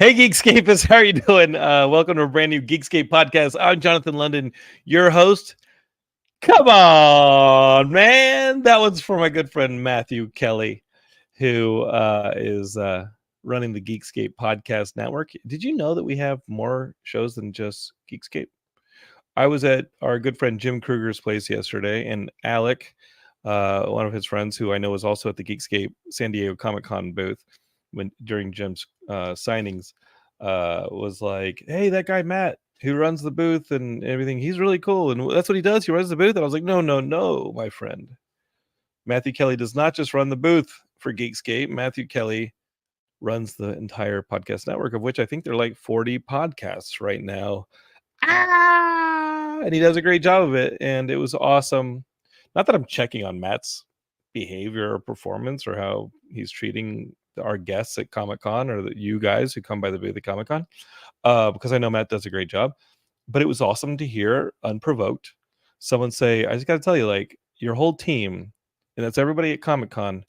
Hey, Geekscapists, how are you doing? Welcome to a brand new Geekscape podcast. I'm Jonathan London, your host. Come on, man. That one's for my good friend Matthew Kelly, who is running the Geekscape podcast network. Did you know that we have more shows than just Geekscape? I was at our good friend Jim Kruger's place yesterday, and Alec, one of his friends who I know was also at the Geekscape San Diego Comic-Con booth during Jim's signings, was like, "Hey, that guy Matt who runs the booth and everything, he's really cool, and that's what he does. He runs the booth." And I was like, "No, my friend. Matthew Kelly does not just run the booth for Geekscape. Matthew Kelly runs the entire podcast network, of which I think there are like 40 podcasts right now. And he does a great job of it, and it was awesome. Not that I'm checking on Matt's behavior or performance or how he's treating our guests at Comic-Con or you guys who come by the booth at Comic-Con, because I know Matt does a great job. But it was awesome to hear, unprovoked, someone say, "I just got to tell you, like, your whole team," and that's everybody at Comic-Con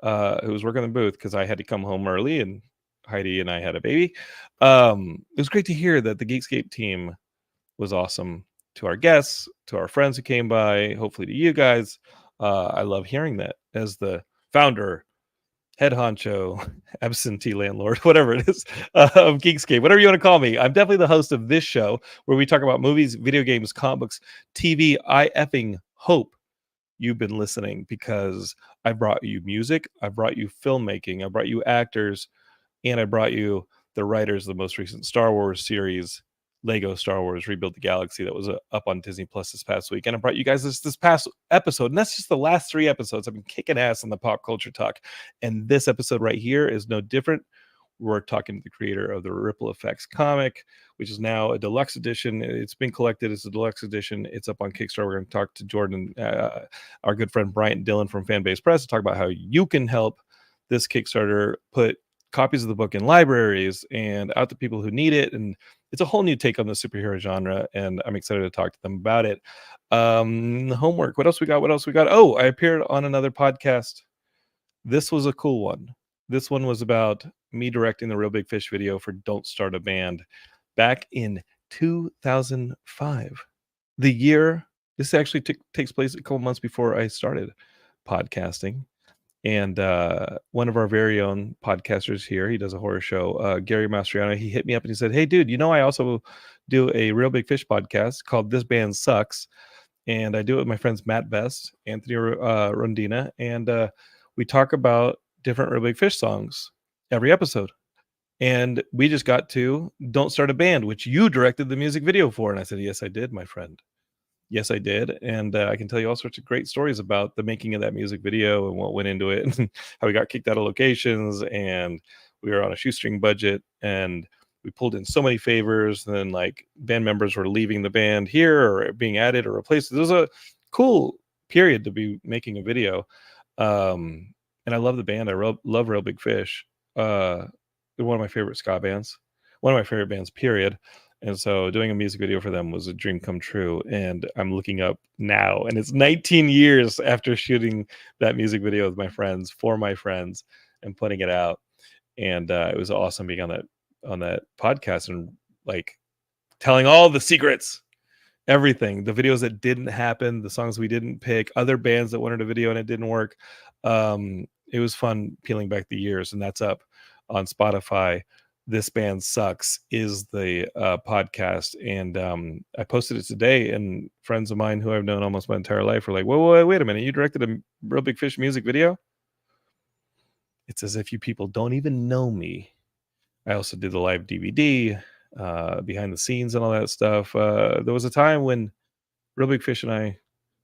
who was working the booth, because I had to come home early and Heidi and I had a baby. It was great to hear that the Geekscape team was awesome to our guests, to our friends who came by, hopefully to you guys. I love hearing that as the founder, head honcho, absentee landlord, whatever it is, of Geekscape, whatever you want to call me. I'm definitely the host of this show where we talk about movies, video games, comic books, TV. I effing hope you've been listening, because I brought you music, I brought you filmmaking, I brought you actors, and I brought you the writers of the most recent Star Wars series, Lego Star Wars Rebuild the Galaxy, that was up on Disney Plus this past week. And I brought you guys this past episode, and that's just the last 3 episodes. I've been kicking ass on the pop culture talk, and this episode right here is no different. We're talking to the creator of the Ripple Effects comic, which is now a deluxe edition. It's been collected as a deluxe edition. It's up on Kickstarter. We're going to talk to Jordan, our good friend Bryant Dillon from Fanbase Press, to talk about how you can help this Kickstarter put copies of the book in libraries and out to people who need it. And it's a whole new take on the superhero genre, and I'm excited to talk to them about it. Homework. What else we got? Oh, I appeared on another podcast. This was a cool one. This one was about me directing the Real Big Fish video for Don't Start a Band back in 2005. The year, this actually takes place a couple months before I started podcasting. And one of our very own podcasters here, he does a horror show, Gary Mastriano, he hit me up and he said, "Hey, dude, I also do a Real Big Fish podcast called This Band Sucks. And I do it with my friends Matt Best, Anthony Rondina, and we talk about different Real Big Fish songs every episode. And we just got to Don't Start a Band, which you directed the music video for." And I said, "Yes, I did, my friend. Yes, I did." And I can tell you all sorts of great stories about the making of that music video and what went into it, and how we got kicked out of locations, and we were on a shoestring budget, and we pulled in so many favors. And then, like, band members were leaving the band here or being added or replaced. It was a cool period to be making a video. And I love the band. I love Real Big Fish. They're one of my favorite ska bands, one of my favorite bands, period. And so doing a music video for them was a dream come true. And I'm looking up now, and it's 19 years after shooting that music video with my friends, for my friends, and putting it out. And it was awesome being on that podcast and, like, telling all the secrets, everything, the videos that didn't happen, the songs we didn't pick, other bands that wanted a video and it didn't work. It was fun peeling back the years, and that's up on Spotify. This Band Sucks is the podcast, and I posted it today, and friends of mine who I've known almost my entire life were like, "Whoa, wait a minute, you directed a Real Big Fish music video?" It's as if you people don't even know me. I also did the live DVD, behind the scenes and all that stuff. There was a time when Real Big Fish and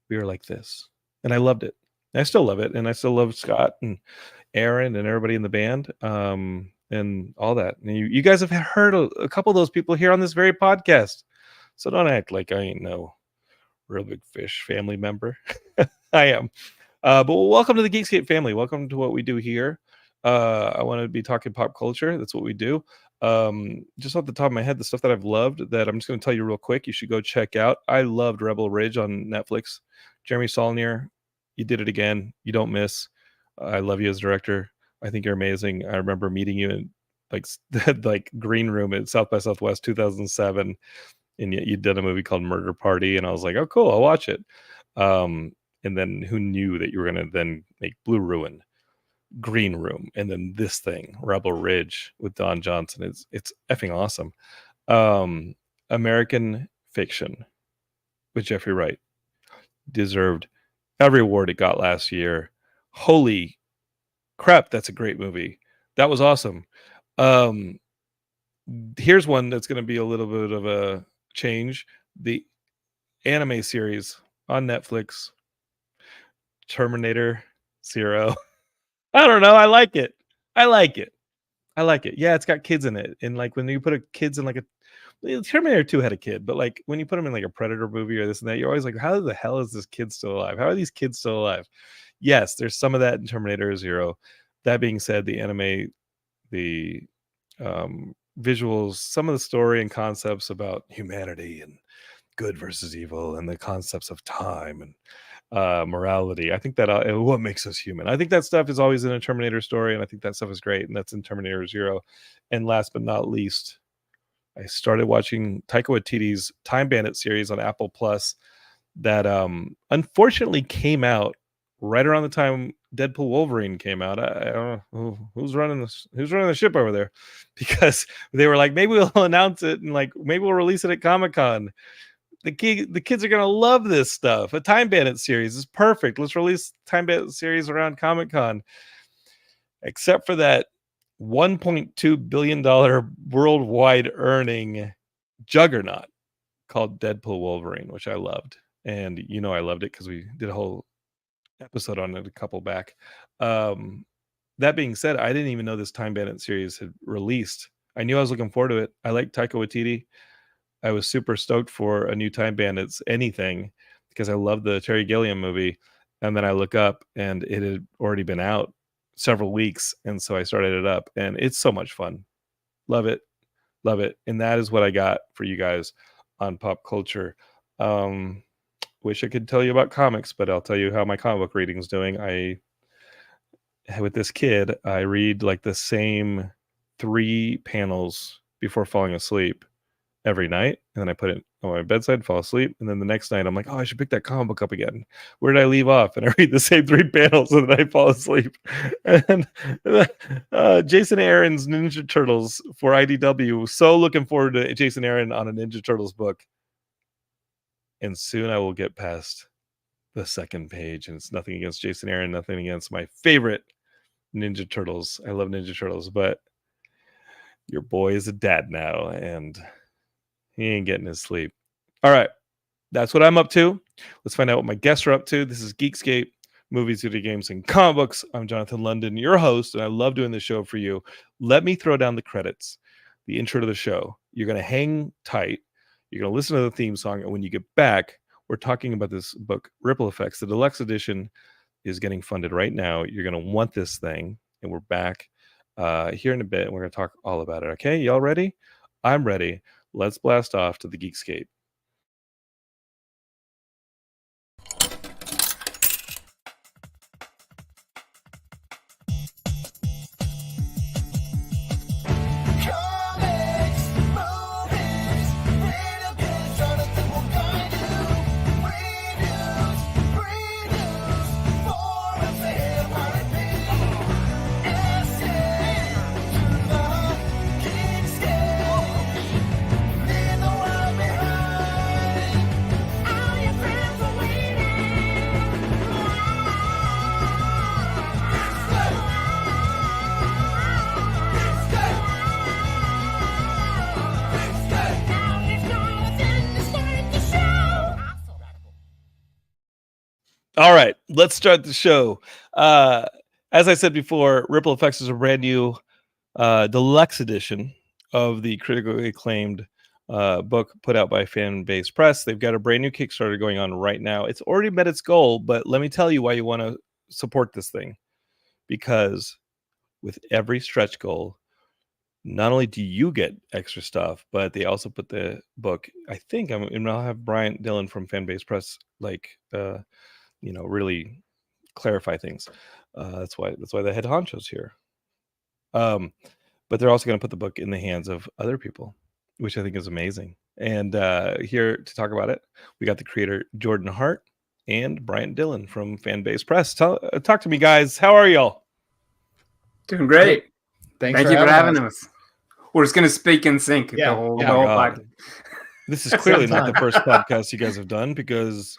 we were like this, and I loved it. I still love it, and I still love Scott and Aaron and everybody in the band, and all that. And you guys have heard a couple of those people here on this very podcast, so don't act like I ain't no Real Big Fish family member. I am. But welcome to the Geekscape family. Welcome to what we do here. I want to be talking pop culture. That's what we do. Just off the top of my head, the stuff that I've loved that I'm just going to tell you real quick, you should go check out. I loved Rebel Ridge on Netflix. Jeremy Saulnier, you did it again. You don't miss. I love you as director. I think you're amazing. I remember meeting you like like Green Room at South by Southwest 2007, and yet you did a movie called Murder Party, and I was like, oh cool, I'll watch it. And then who knew that you were gonna then make Blue Ruin, Green Room, and then this thing, Rebel Ridge with Don Johnson. It's effing awesome. American Fiction with Jeffrey Wright deserved every award it got last year. Holy crap, that's a great movie. That was awesome. Here's one that's going to be a little bit of a change. The anime series on Netflix, Terminator Zero. I don't know. I like it. I like it. I like it. Yeah, it's got kids in it. And like when you put kids in like a Terminator 2 had a kid, but like when you put them in like a Predator movie or this and that, you're always like, how the hell is this kid still alive? How are these kids still alive? Yes, there's some of that in Terminator Zero. That being said, the anime, the visuals, some of the story and concepts about humanity and good versus evil and the concepts of time and morality. I think that what makes us human. I think that stuff is always in a Terminator story, and I think that stuff is great, and that's in Terminator Zero. And last but not least, I started watching Taika Waititi's Time Bandit series on Apple Plus that unfortunately came out right around the time Deadpool Wolverine came out. I don't know who's running the ship over there, because they were like, maybe we'll announce it and like maybe we'll release it at Comic-Con. The kids are gonna love this stuff. A Time Bandit series is perfect. Let's release Time Bandit series around Comic-Con. Except for that $1.2 billion worldwide earning juggernaut called Deadpool Wolverine, which I loved. And you know I loved it because we did a whole episode on it a couple back. That being said, I didn't even know this Time Bandit series had released. I knew I was looking forward to it. I like Taika Waititi. I was super stoked for a new Time Bandits anything because I love the Terry Gilliam movie. And then I look up and it had already been out several weeks. And so I started it up and it's so much fun. Love it. Love it. And that is what I got for you guys on pop culture. Wish I could tell you about comics, but I'll tell you how my comic book reading is doing. With this kid, I read like the same 3 panels before falling asleep every night, and then I put it on my bedside, fall asleep, and then the next night I'm like, oh, I should pick that comic book up again. Where did I leave off? And I read the same 3 panels, and then I fall asleep. And Jason Aaron's Ninja Turtles for IDW. So looking forward to Jason Aaron on a Ninja Turtles book. And soon I will get past the second page, and it's nothing against Jason Aaron, nothing against my favorite Ninja Turtles. I love Ninja Turtles, but your boy is a dad now, and he ain't getting his sleep. All right. That's what I'm up to. Let's find out what my guests are up to. This is Geekscape, movies, video games, and comic books. I'm Jonathan London, your host, and I love doing this show for you. Let me throw down the credits, the intro to the show. You're going to hang tight. You're going to listen to the theme song. And when you get back, we're talking about this book, Ripple Effects. The Deluxe Edition is getting funded right now. You're going to want this thing. And we're back here in a bit, and we're going to talk all about it. Okay, y'all ready? I'm ready. Let's blast off to the Geekscape. All right, let's start the show. As I said before, Ripple Effects is a brand new deluxe edition of the critically acclaimed book put out by Fanbase Press. They've got a brand new Kickstarter going on right now. It's already met its goal, but let me tell you why you want to support this thing. Because with every stretch goal, not only do you get extra stuff, but they also put the book, I think, and I'll have Bryant Dillon from Fanbase Press, really clarify things. That's why the head honcho's here. but they're also going to put the book in the hands of other people, which I think is amazing. And here to talk about it, we got the creator Jordan Hart and Bryant Dillon from Fanbase Press. Talk to me, guys. How are y'all? Doing great. Thank you for having us. We're just gonna speak in sync the whole podcast. This is clearly not the first podcast you guys have done, because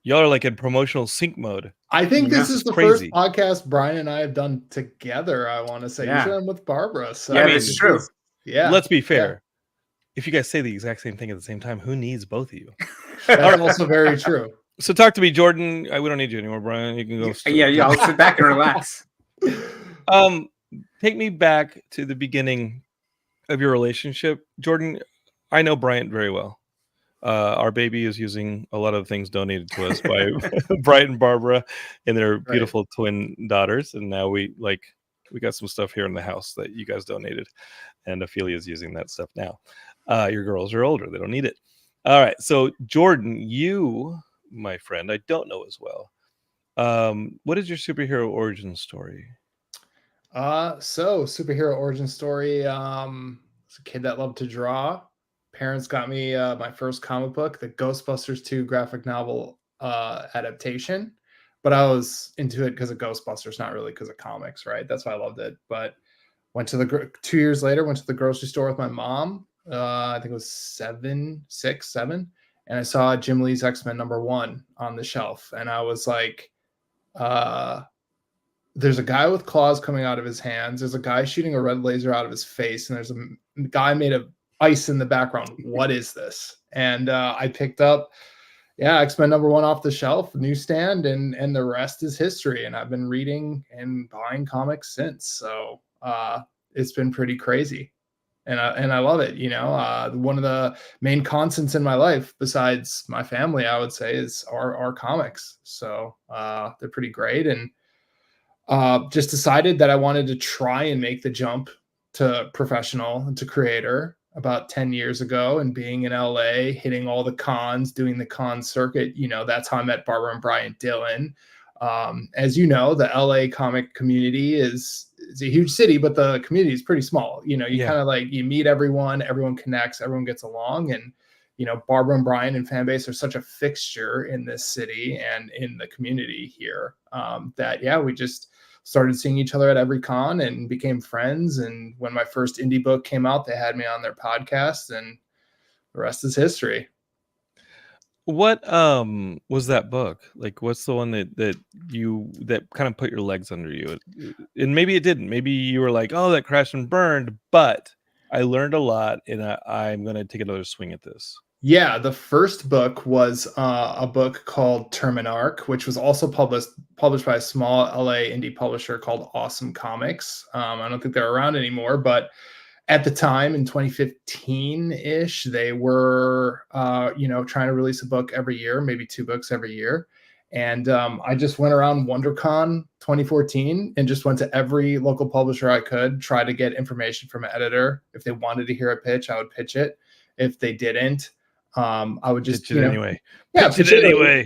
y'all are like in promotional sync mode. I think this is the first podcast Brian and I have done together. I want to say you should have with Barbara. So yeah, it's true. Let's be fair. If you guys say the exact same thing at the same time, who needs both of you? That's also very true. So talk to me, Jordan. We don't need you anymore, Brian. You can go. Yeah, I'll sit back and relax. Take me back to the beginning of your relationship, Jordan. I know Bryant very well. Our baby is using a lot of things donated to us by Bryant and Barbara and their beautiful twin daughters, and now we got some stuff here in the house that you guys donated, and Ophelia is using that stuff now. Your girls are older; they don't need it. All right, so Jordan, you, my friend, I don't know as well. What is your superhero origin story? So superhero origin story. I was a kid that loved to draw. Parents got me my first comic book, the Ghostbusters 2 graphic novel adaptation. But I was into it because of Ghostbusters, not really because of comics, right? That's why I loved it. But went to 2 years later, went to the grocery store with my mom. I think it was 7, and I saw Jim Lee's X-Men #1 on the shelf, and I was like, there's a guy with claws coming out of his hands. There's a guy shooting a red laser out of his face, and there's a guy made of ice in the background. What is this? And I picked up, X-Men #1 off the shelf, newsstand, and the rest is history. And I've been reading and buying comics since. So it's been pretty crazy. And I love it. One of the main constants in my life, besides my family, I would say, is our comics. So they're pretty great. And just decided that I wanted to try and make the jump to professional and to creator about 10 years ago, and being in LA, hitting all the cons, doing the con circuit. That's how I met Barbara and Bryant Dillon. As you know, the LA comic community is a huge city, but the community is pretty small. You kind of you meet everyone connects, everyone gets along. And, Barbara and Brian and Fanbase are such a fixture in this city and in the community here that, we just started seeing each other at every con and became friends. And when my first indie book came out, they had me on their podcast, and the rest is history. What was that book? Like, what's the one that kind of put your legs under you? And maybe it didn't. Maybe you were like, oh, that crashed and burned, but I learned a lot, and I'm going to take another swing at this. Yeah, the first book was a book called Terminarch, which was also published by a small LA indie publisher called Awesome Comics. I don't think they're around anymore, but at the time in 2015-ish, they were, trying to release a book every year, maybe 2 books every year. And I just went around WonderCon 2014 and just went to every local publisher I could, try to get information from an editor. If they wanted to hear a pitch, I would pitch it. If they didn't, I would just pitch it anyway. Pitch it anyway.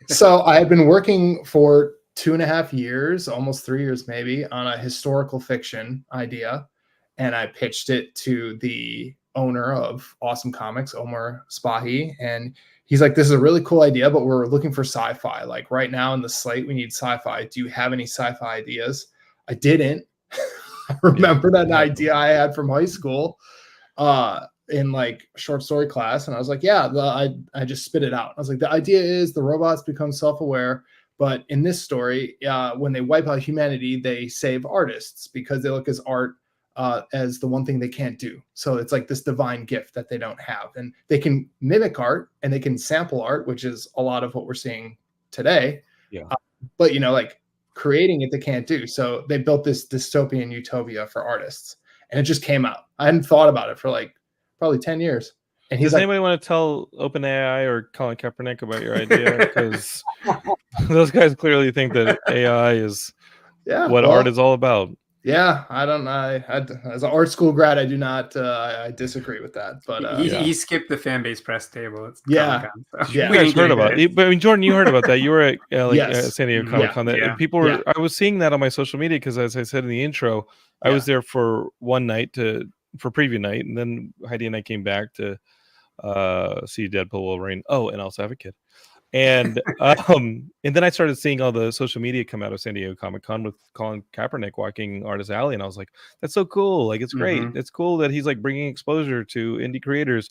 So I had been working for 2.5 years, almost 3 years maybe, on a historical fiction idea, and I pitched it to the owner of Awesome Comics, Omar Spahi, and he's like, "This is a really cool idea, but we're looking for sci-fi. Like right now in the slate, we need sci-fi. Do you have any sci-fi ideas?" I didn't. I remembered an idea I had from high school. In short story class, and I was like, I just spit it out. I was like, the idea is the robots become self-aware, but in this story, when they wipe out humanity, they save artists because they look as art as the one thing they can't do. So it's like this divine gift that they don't have, and they can mimic art and they can sample art, which is a lot of what we're seeing today. But creating it, they can't do. So they built this dystopian utopia for artists, and it just came out. I hadn't thought about it for probably 10 years. And does anybody want to tell OpenAI or Colin Kaepernick about your idea? Because those guys clearly think that AI is what art is all about. Yeah, I don't know. As an art school grad, I do not. I disagree with that. But He skipped the Fanbase Press table. It's yeah, Comic-Con, so yeah. we You guys didn't heard get about into it. But I mean, Jordan, you heard about that. You were at Yes. San Diego Mhm. Comic Con. Yeah. People were. Yeah. I was seeing that on my social media because, as I said in the intro, I was there for one night for preview night, and then Heidi and I came back to see Deadpool, Wolverine. Oh, and also have a kid. And then I started seeing all the social media come out of San Diego Comic Con with Colin Kaepernick walking Artist Alley, and I was like, "That's so cool! Like, it's great. Mhm. It's cool that he's like bringing exposure to indie creators."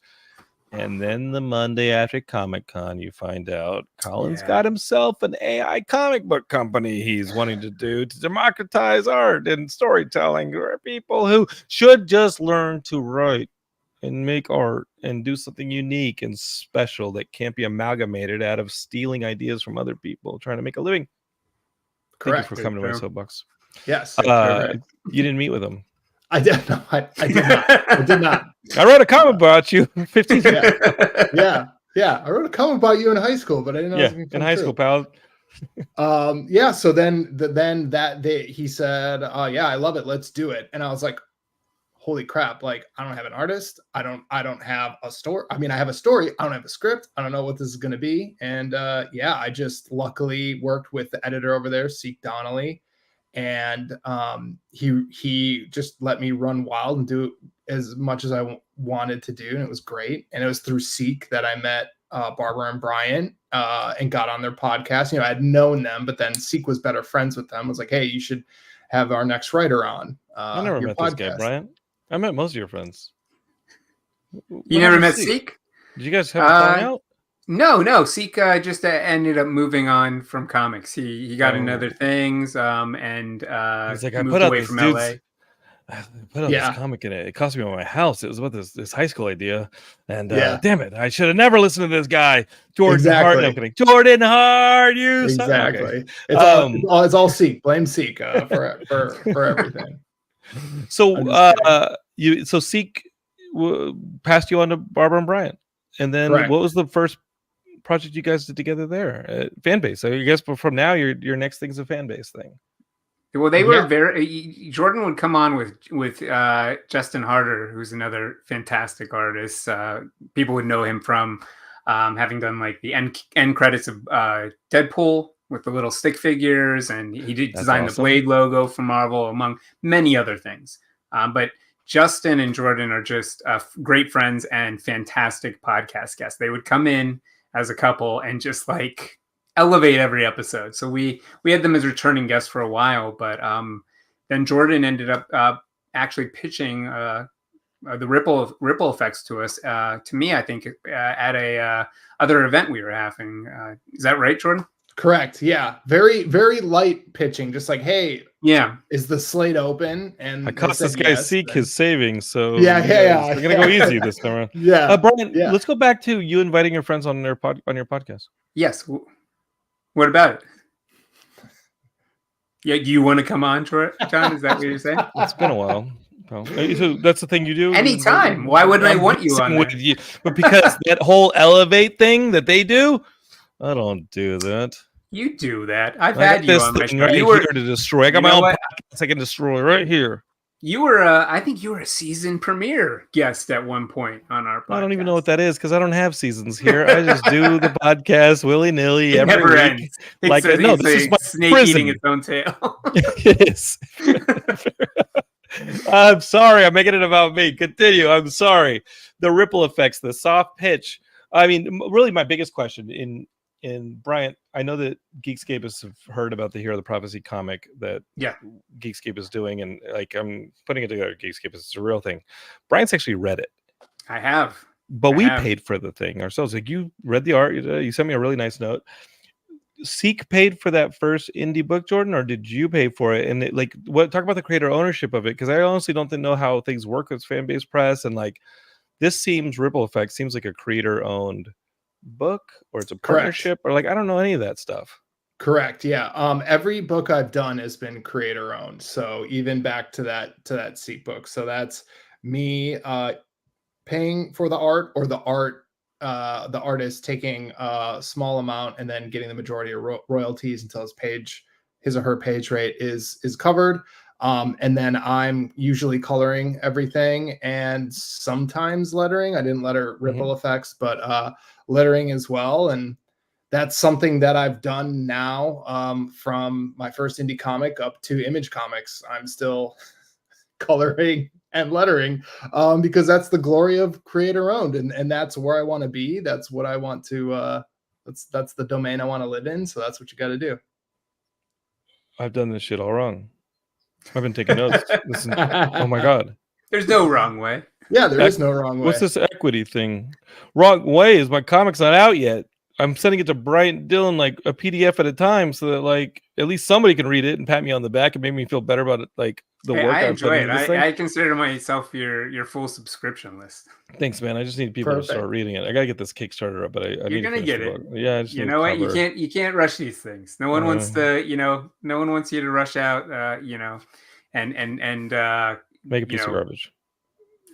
And then the Monday after Comic Con, you find out Colin's got himself an AI comic book company he's wanting to do to democratize art and storytelling for people who should just learn to write and make art and do something unique and special that can't be amalgamated out of stealing ideas from other people trying to make a living. Correct. Thank you for coming to my soapbox. Yes. You didn't meet with him. I did. No, I did not. I did not. I wrote a comic about you 15 years ago. Yeah. I wrote a comic about you in high school, but I didn't know it was in high school, pal. Yeah. So then that day he said, yeah, I love it. Let's do it. And I was like, holy crap. Like, I don't have an artist. I don't have a story. I mean, I have a story. I don't have a script. I don't know what this is going to be. And yeah, I just luckily worked with the editor over there, Seek Donnelly. And he just let me run wild and do as much as I wanted to do. And it was great. And it was through Seek that I met Barbara and Bryant and got on their podcast. You know, I had known them, but then Seek was better friends with them. I was like, hey, you should have our next writer on. I never met this guy, Bryant. I met most of your friends. You never met Seek? Did you guys have a falling out? No. Seek just ended up moving on from comics. He got into other things, and he's like, I moved put out away this from LA. I put out this comic in it. It cost me my house. It was about this high school idea, and damn it, I should have never listened to this guy, Jordan Hart. No, I'm kidding. Jordan Hart, you exactly. Okay. It's all Seek. Blame Seek for everything. So Seek passed you on to Barbara and Bryant, and then what was the first project you guys did together there? Fanbase. So I guess from now your next thing's a Fanbase thing. Well, they were Jordan would come on with Justin Harder, who's another fantastic artist. People would know him from having done like the end credits of Deadpool with the little stick figures, and he did design the Blade logo for Marvel, among many other things. But Justin and Jordan are just great friends and fantastic podcast guests. They would come in as a couple and just like elevate every episode. So we had them as returning guests for a while, but then Jordan ended up actually pitching the ripple effects to us, to me, I think, at a other event we were having. Is that right, Jordan? Correct. Yeah. Very, very light pitching. Just like, hey, yeah, is the slate open? And I cost this guy Seek his savings. So yeah. We're gonna go easy this time around. Yeah. Brian, let's go back to you inviting your friends on your podcast. Yes. What about it? Yeah, do you want to come on, John? Is that what you're saying? It's been a while. So that's the thing you do? Anytime. Why wouldn't I want you on with you? But because that whole elevate thing that they do, I don't do that. You do that. I've had you on my show. You were here to destroy. I got my own podcast I can destroy right here. You were, I think you were a season premiere guest at one point on our podcast. I don't even know what that is because I don't have seasons here. I just do the podcast willy nilly every never week. Ends. Like, no, this is my snake prison. eating its own tail. It is. I'm sorry. I'm making it about me. Continue. I'm sorry. The ripple effects, the soft pitch. I mean, really, my biggest question in Bryant, I know that Geekscapists have heard about the Hero of the Prophecy comic that Geekscape is doing, and like I'm putting it together. Geekscape is a real thing. Bryant's actually read it. I have, but we paid for the thing ourselves. Like you read the art, you sent me a really nice note. Seek paid for that first indie book, Jordan, or did you pay for it? And talk about the creator ownership of it, because I honestly don't know how things work with Fanbase Press, and like this ripple effect seems like a creator owned book, or it's a partnership. Correct. Or like I don't know any of that stuff. Correct. Yeah. Every book I've done has been creator owned. So even back to that Seek book. So that's me paying for the art, or the artist taking a small amount and then getting the majority of royalties until his or her page rate is covered. And then I'm usually coloring everything and sometimes lettering. I didn't letter ripple effects, but lettering as well. And that's something that I've done now, from my first indie comic up to Image Comics. I'm still coloring and lettering, because that's the glory of creator owned, and that's where I want to be. That's what I want to. That's the domain I want to live in. So that's what you got to do. I've done this shit all wrong. I've been taking notes. Oh my god. There's no wrong way. Yeah, there is no wrong way. What's this equity thing? Wrong way is my comic's not out yet. I'm sending it to Bryant Dillon like a PDF at a time, so that like at least somebody can read it and pat me on the back and make me feel better about it. Like the work I I've enjoy put it. into this thing. I consider myself your full subscription list. Thanks, man. I just need people to start reading it. I gotta get this Kickstarter up, but I You're gonna get it. Yeah, I just you know what? You can't rush these things. No one wants to. No one wants you to rush out. And make a piece of garbage.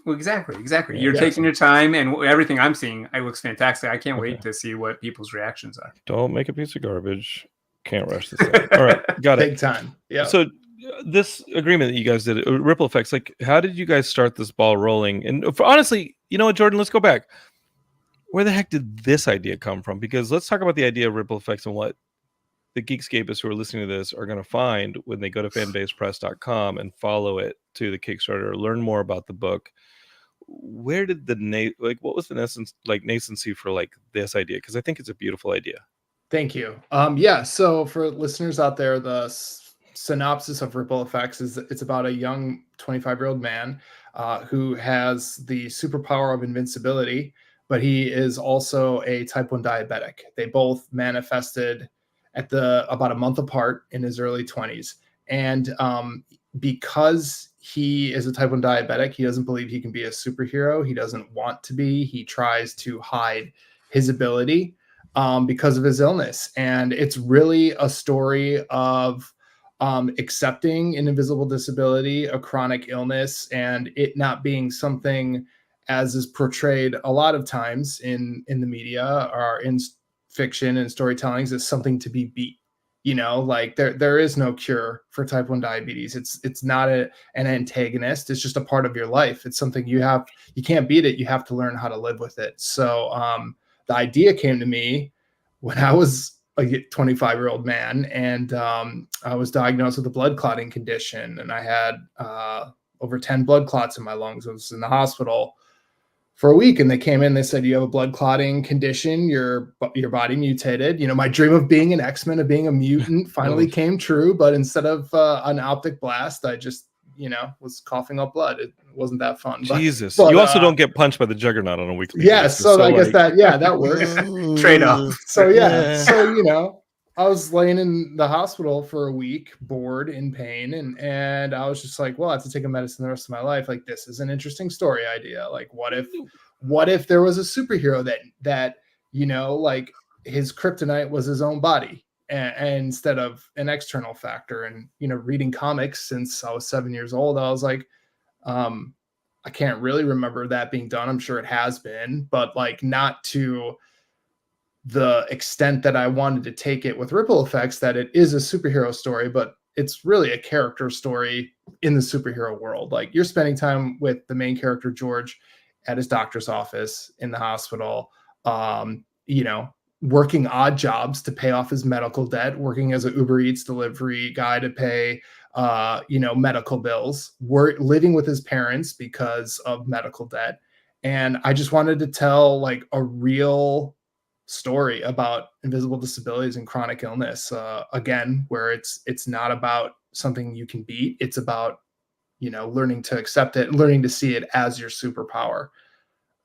Well, exactly. Yeah, you're taking your time, and everything I'm seeing, it looks fantastic. I can't wait to see what people's reactions are. Don't make a piece of garbage. Can't rush this out. All right, got it. Big time. Yeah. So this agreement that you guys did, ripple effects, like how did you guys start this ball rolling? And honestly, you know what, Jordan, let's go back. Where the heck did this idea come from? Because let's talk about the idea of ripple effects and what the Geekscapists who are listening to this are going to find when they go to fanbasepress.com and follow it to the Kickstarter, learn more about the book. Where did what was the nascency for like this idea? Because I think it's a beautiful idea. Thank you. Yeah. So for listeners out there, the synopsis of Ripple Effects is it's about a young 25-year-old man who has the superpower of invincibility, but he is also a type 1 diabetic. They both manifested at about a month apart in his early 20s. And because he is a type 1 diabetic, he doesn't believe he can be a superhero. He doesn't want to be. He tries to hide his ability because of his illness. And it's really a story of accepting an invisible disability, a chronic illness, and it not being something, as is portrayed a lot of times in the media or in fiction and storytellings, is something to be beat. Like there is no cure for type 1 diabetes. It's not an antagonist. It's just a part of your life. It's something you can't beat it. You have to learn how to live with it. So the idea came to me when I was a 25-year-old man, and I was diagnosed with a blood clotting condition, and I had over 10 blood clots in my lungs. I was in the hospital for a week, and they came in, they said, you have a blood clotting condition, your body mutated. My dream of being an X-Men, of being a mutant finally came true, but instead of an optic blast, I just, was coughing up blood. It wasn't that fun. Jesus. But you also don't get punched by the Juggernaut on a weekly basis. So I guess that works. Trade-off. So I was laying in the hospital for a week, bored, in pain, and I was just like, well, I have to take a medicine the rest of my life. Like, this is an interesting story idea. Like, what if there was a superhero that like his kryptonite was his own body, and instead of an external factor? And reading comics since I was 7 years old, I was like, I can't really remember that being done. I'm sure it has been, but like not to the extent that I wanted to take it with Ripple Effects, that it is a superhero story, but it's really a character story in the superhero world. Like, you're spending time with the main character, George, at his doctor's office in the hospital, working odd jobs to pay off his medical debt, working as an Uber Eats delivery guy to pay, medical bills, living with his parents because of medical debt. And I just wanted to tell like a real story about invisible disabilities and chronic illness, again, where it's not about something you can beat. It's about learning to accept it, learning to see it as your superpower.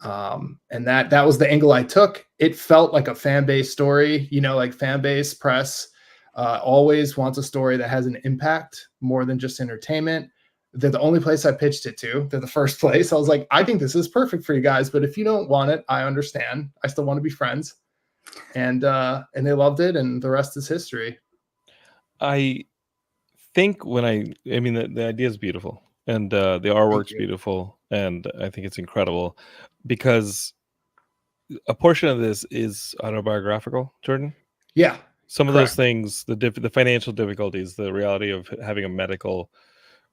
And that was the angle I took. It felt like a fan base story. Like Fanbase Press always wants a story that has an impact more than just entertainment. They're the only place I pitched it to. They're the first place. I was like, I think this is perfect for you guys, but if you don't want it, I understand. I still want to be friends. And they loved it, and the rest is history. I think the idea is beautiful, and the artwork's beautiful, and I think it's incredible because a portion of this is autobiographical, Jordan. Yeah. Some of those things, the financial difficulties, the reality of having a medical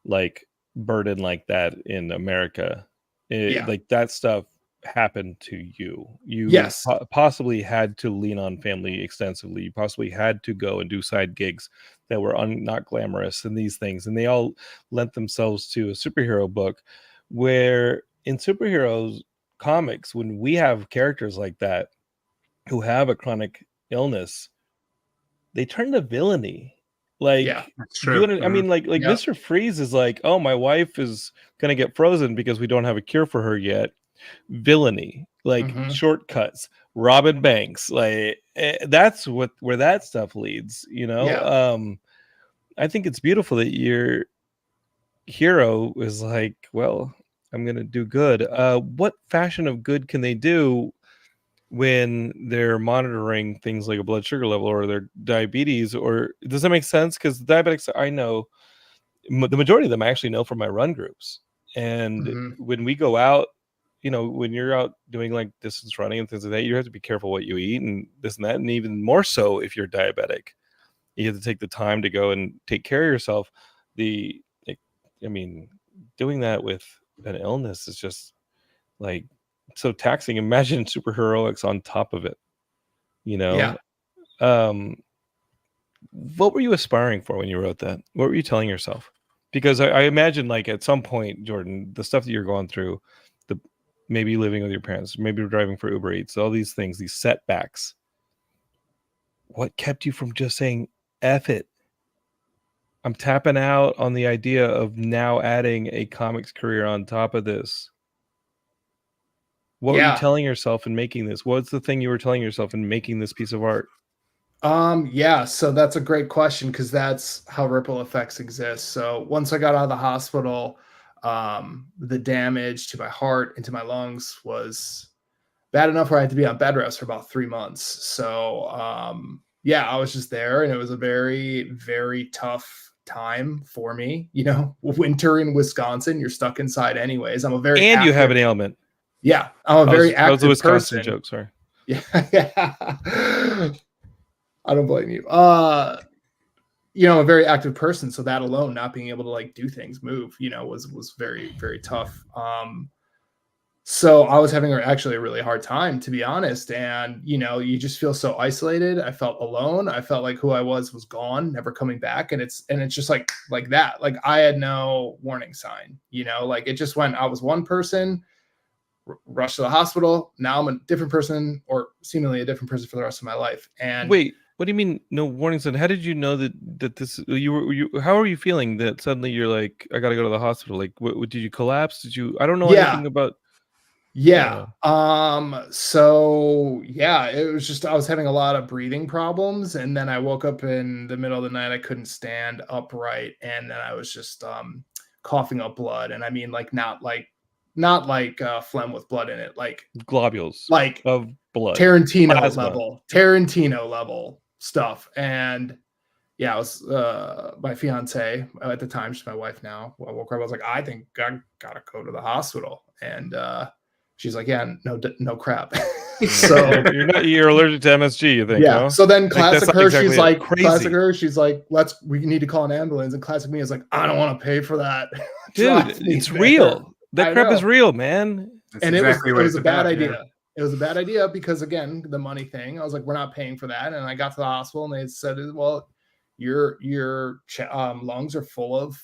like burden like that in America. Yeah. Like that stuff happened to you. You Yes. possibly had to lean on family extensively. You possibly had to go and do side gigs that were not glamorous and these things. And they all lent themselves to a superhero book, where in superheroes comics, when we have characters like that who have a chronic illness, they turn to villainy. Like, Yeah, That's do you true. I mean, like Yep. Mr. Freeze is like, oh, my wife is gonna get frozen because we don't have a cure for her yet. Villainy, like shortcuts, robbing banks, like that's where that stuff leads, you know. Yeah. I think it's beautiful that your hero is like, well, I'm gonna do good. What fashion of good can they do when they're monitoring things like a blood sugar level or their diabetes? Or does that make sense? Because diabetics, I know the majority of them I actually know from my run groups. And when we go out, you know, when you're out doing like distance running and things like that, you have to be careful what you eat and this and that. And even more so if you're diabetic, you have to take the time to go and take care of yourself. I mean, doing that with an illness is just like so taxing. Imagine superheroics on top of it, you know. What were you aspiring for when you wrote that? What were you telling yourself? Because I imagine, like, at some point, Jordan, the stuff that you're going through, the maybe living with your parents, maybe driving for Uber Eats, all these things, these setbacks, what kept you from just saying F it? I'm tapping out on the idea of now adding a comics career on top of this. What were you telling yourself in making this? What's the thing you were telling yourself in making this piece of art? Yeah, so that's a great question, because that's how ripple effects exist. So once I got out of the hospital, the damage to my heart and to my lungs was bad enough where I had to be on bed rest for about 3 months. So yeah, I was just there, and it was a very, very tough time for me. You know, winter in Wisconsin, you're stuck inside anyways. I'm a very and active, you have an ailment. Yeah, I'm a very that was a active Wisconsin person. joke. Sorry. Yeah. I don't blame you. You know, a very active person, so that alone, not being able to like do things, move, you know, was very, very tough. So I was having actually a really hard time, to be honest. And you know, you just feel so isolated. I felt alone. I felt like who I was gone, never coming back. And it's just like that. Like I had no warning sign, you know, like it just went. I was one person, rushed to the hospital. Now I'm a different person, or seemingly a different person for the rest of my life. And wait, what do you mean no warning sign? How did you know that this how are you feeling that suddenly you're like, I gotta go to the hospital? Like, what did you collapse? I don't know anything about. So yeah, it was just I was having a lot of breathing problems, and then I woke up in the middle of the night. I couldn't stand upright, and then I was just coughing up blood. And I mean, like not like phlegm with blood in it, like globules, like of blood, Tarantino level stuff. And yeah, I was my fiance at the time, she's my wife now. I woke her up, I was like, I think I gotta go to the hospital. And she's like, yeah, no crap. So you're allergic to MSG, you think? Yeah. No? So then classic her, exactly she's like, crazy. She's like, we need to call an ambulance. And classic me is like, I don't want to pay for that. Dude, it's real. That crap is real, man. And it was a bad idea. Yeah. It was a bad idea because, again, the money thing. I was like, we're not paying for that. And I got to the hospital, and they said, well, your lungs are full of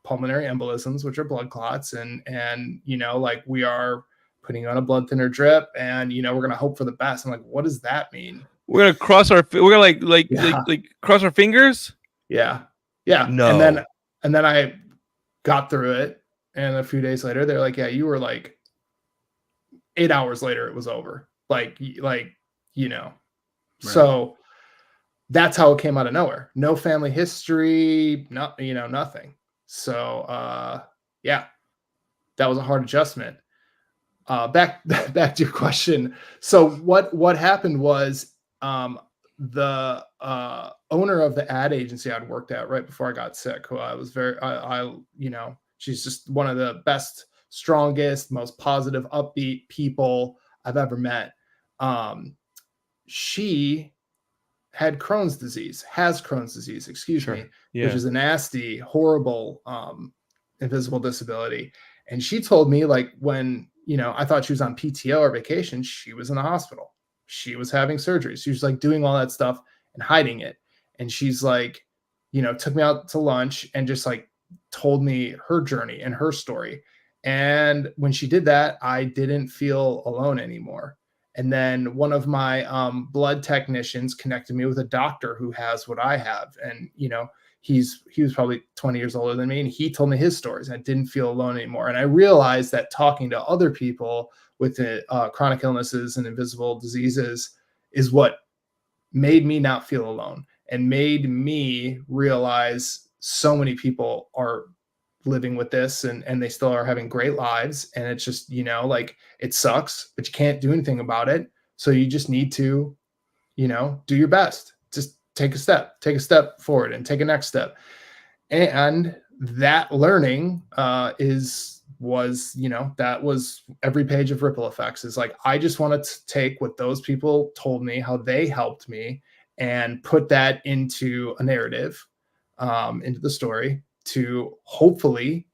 pulmonary embolisms, which are blood clots, and you know, like, we are putting you on a blood thinner drip, and you know, we're gonna hope for the best. I'm like, what does that mean? We're gonna cross our cross our fingers. Yeah. No. And then I got through it, and a few days later, they're like, yeah, you were like 8 hours later, it was over. Like you know. Right. So that's how it came out of nowhere. No family history, nothing. So yeah, that was a hard adjustment. Back to your question. So what happened was the owner of the ad agency I'd worked at right before I got sick, who I was you know, she's just one of the best, strongest, most positive, upbeat people I've ever met. She has Crohn's disease, excuse me, which is a nasty, horrible invisible disability. And she told me, like, when, you know, I thought she was on PTO or vacation, she was in the hospital. She was having surgery. She was like doing all that stuff and hiding it. And she's like, you know, took me out to lunch and just like told me her journey and her story. And when she did that, I didn't feel alone anymore. And then one of my blood technicians connected me with a doctor who has what I have. And, you know, he was probably 20 years older than me. And he told me his stories. I didn't feel alone anymore. And I realized that talking to other people with chronic illnesses and invisible diseases is what made me not feel alone and made me realize so many people are living with this and they still are having great lives. And it's just, you know, like, it sucks, but you can't do anything about it. So you just need to, you know, do your best. Just take a step forward and take a next step. And that learning was, you know, that was every page of Ripple Effects. Is like, I just wanted to take what those people told me, how they helped me, and put that into a narrative, into the story, to hopefully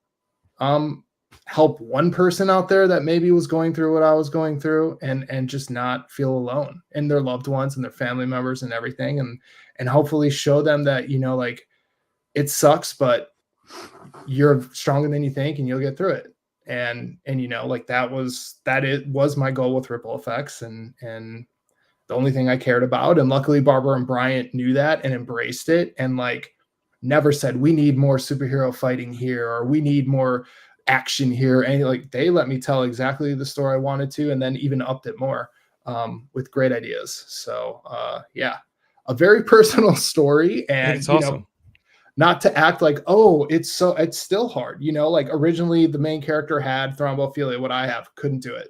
help one person out there that maybe was going through what I was going through, and just not feel alone, and their loved ones and their family members and everything. And hopefully show them that, you know, like, it sucks, but you're stronger than you think and you'll get through it. And you know, like, it was my goal with Ripple Effects, and the only thing I cared about. And luckily Barbara and Bryant knew that and embraced it, and like never said, we need more superhero fighting here, or we need more action here. And like, they let me tell exactly the story I wanted to, and then even upped it more with great ideas. So yeah, a very personal story. And it's awesome. Know, not to act like, oh, it's still hard. You know, like, originally the main character had thrombophilia, what I have, couldn't do it.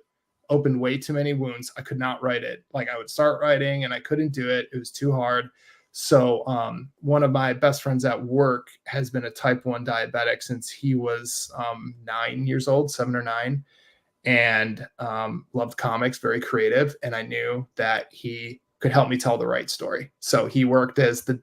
Opened way too many wounds. I could not write it. Like, I would start writing and I couldn't do it. It was too hard. So one of my best friends at work has been a type 1 diabetic since he was 9 years old, 7 or 9, and loved comics, very creative. And I knew that he could help me tell the right story. So he worked as the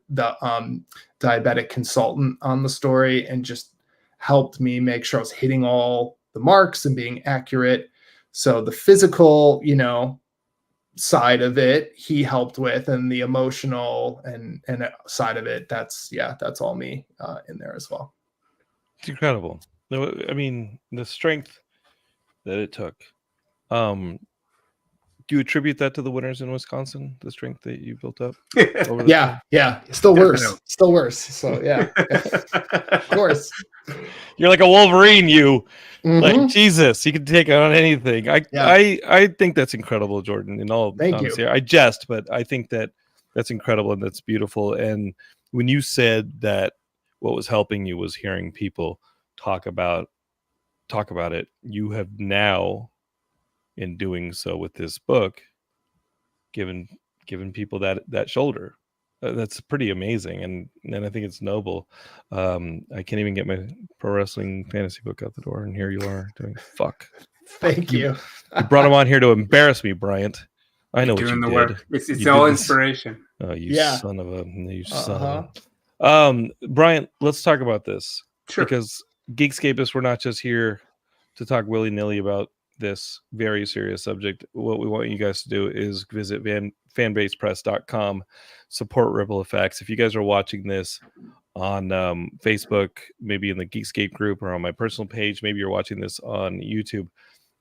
diabetic consultant on the story and just helped me make sure I was hitting all the marks and being accurate. So the physical, you know, side of it, he helped with, and the emotional and side of it, that's all me in there as well. It's incredible. I mean, the strength that it took. Do you attribute that to the winters in Wisconsin, the strength that you built up? Yeah. Still worse. So yeah, of course. You're like a Wolverine, you. Mm-hmm. Like, Jesus, you can take on anything. I think that's incredible, Jordan. In all honesty, I jest, but I think that's incredible and that's beautiful. And when you said that what was helping you was hearing people talk about it, you have now, in doing so with this book, given people that shoulder. That's pretty amazing, and I think it's noble. I can't even get my pro wrestling fantasy book out the door, and here you are doing fuck. Thank you. You brought him on here to embarrass me, Bryant. I know Doing what you the did. Work. It's all inspiration. Oh, you son of a. Bryant, let's talk about this. Sure. Because Geekscapists, we're not just here to talk willy-nilly about this very serious subject. What we want you guys to do is visit fanbasepress.com, support Ripple Effects. If you guys are watching this on Facebook, maybe in the Geekscape group, or on my personal page, maybe you're watching this on YouTube,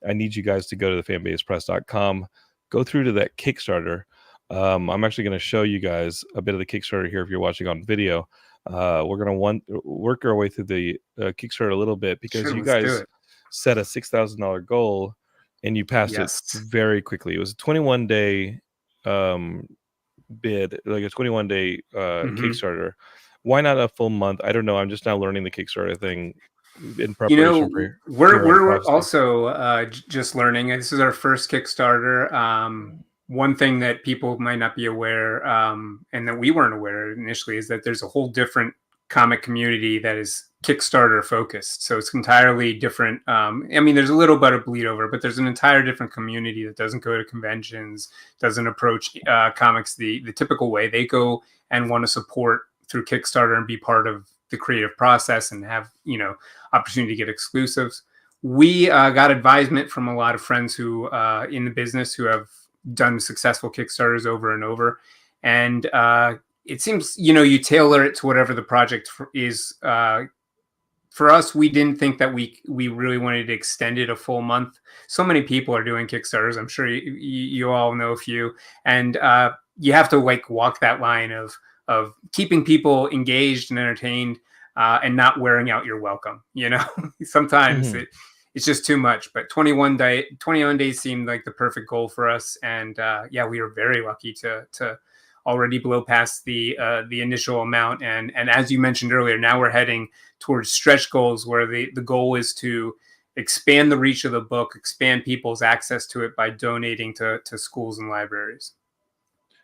I need you guys to go to the fanbasepress.com, go through to that Kickstarter. I'm actually going to show you guys a bit of the Kickstarter here if you're watching on video. We're going to work our way through the Kickstarter a little bit, because you guys set a $6,000 goal and you passed it very quickly. It was a 21-day bid, like a 21-day Kickstarter. Why not a full month? I don't know. I'm just now learning the Kickstarter thing in preparation. You know, we're also just learning. This is our first Kickstarter. One thing that people might not be aware, and that we weren't aware initially, is that there's a whole different comic community that is Kickstarter focused. So it's entirely different. I mean, there's a little bit of bleed over, but there's an entire different community that doesn't go to conventions, doesn't approach comics the typical way. They go and want to support through Kickstarter and be part of the creative process and have, you know, opportunity to get exclusives. We got advisement from a lot of friends who in the business who have done successful Kickstarters over and over. And it seems, you tailor it to whatever the project is. For us, we didn't think that we really wanted to extend it a full month. So many people are doing Kickstarters. I'm sure you all know a few. And you have to walk that line of keeping people engaged and entertained and not wearing out your welcome. Sometimes it's just too much. But 21 days seemed like the perfect goal for us. And we were very lucky to already blow past the initial amount. And as you mentioned earlier, now we're heading towards stretch goals where the goal is to expand the reach of the book, expand people's access to it by donating to schools and libraries.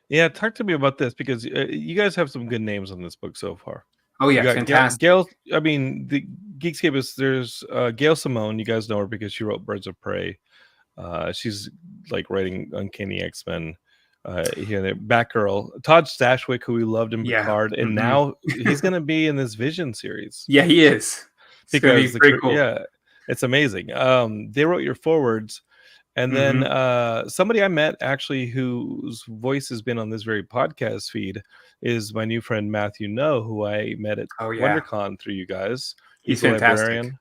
Yeah, talk to me about this, because you guys have some good names on this book so far. Oh yeah, fantastic. Gail, I mean, the Geekscape is, there's Gail Simone. You guys know her because she wrote Birds of Prey. She's like writing Uncanny X-Men. Here, there, Batgirl. Todd Stashwick, who we loved in Picard, and now he's going to be in this Vision series. Yeah, he is. Because pretty cool. Yeah, it's amazing. They wrote your forwards, and then somebody I met actually whose voice has been on this very podcast feed is my new friend Matthew No, who I met at WonderCon through you guys. He's a fantastic. librarian,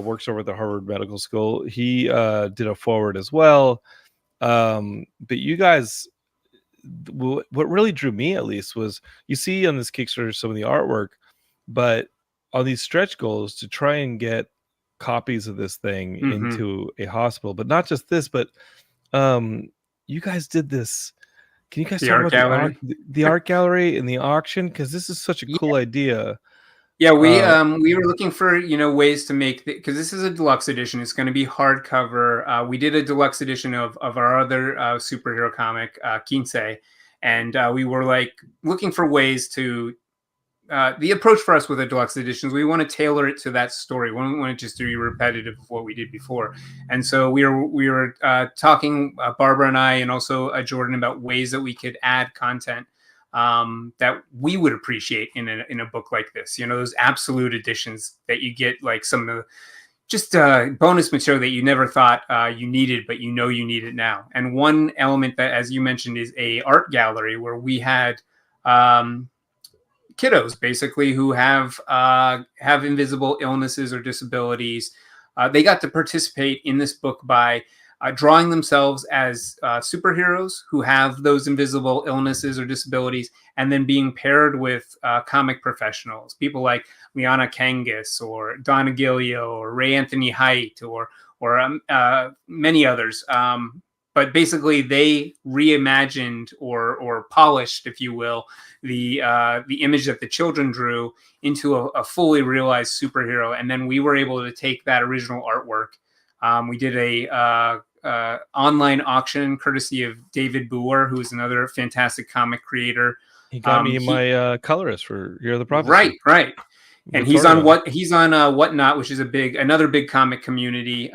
works over at the Harvard Medical School. He did a forward as well. But you guys, what really drew me, at least, was you see on this Kickstarter some of the artwork, but on these stretch goals to try and get copies of this thing into a hospital. But not just this, but you guys did this. Can you guys talk about the art gallery and the auction? Because this is such a cool idea. Yeah, we were looking for ways to make, because this is a deluxe edition. It's going to be hardcover. We did a deluxe edition of our other superhero comic, Kinsei, and we were looking for ways to. The approach for us with a deluxe editions, we want to tailor it to that story. We don't want it just to be repetitive of what we did before. And so we were talking, Barbara and I, and also Jordan, about ways that we could add content that we would appreciate in a book like this. Those absolute editions that you get, like some of the just bonus material that you never thought you needed, but you need it now. And one element that, as you mentioned, is a art gallery where we had kiddos basically who have invisible illnesses or disabilities. They got to participate in this book by drawing themselves as superheroes who have those invisible illnesses or disabilities, and then being paired with comic professionals, people like Liana Kangas or Donna Gilio or Ray Anthony Height or many others. But basically, they reimagined or polished, if you will, the image that the children drew into a fully realized superhero. And then we were able to take that original artwork. We did a online auction courtesy of David Boer, who is another fantastic comic creator. He got me my colorist for Year of the Prophecy. Right. And he's on Whatnot, which is another big comic community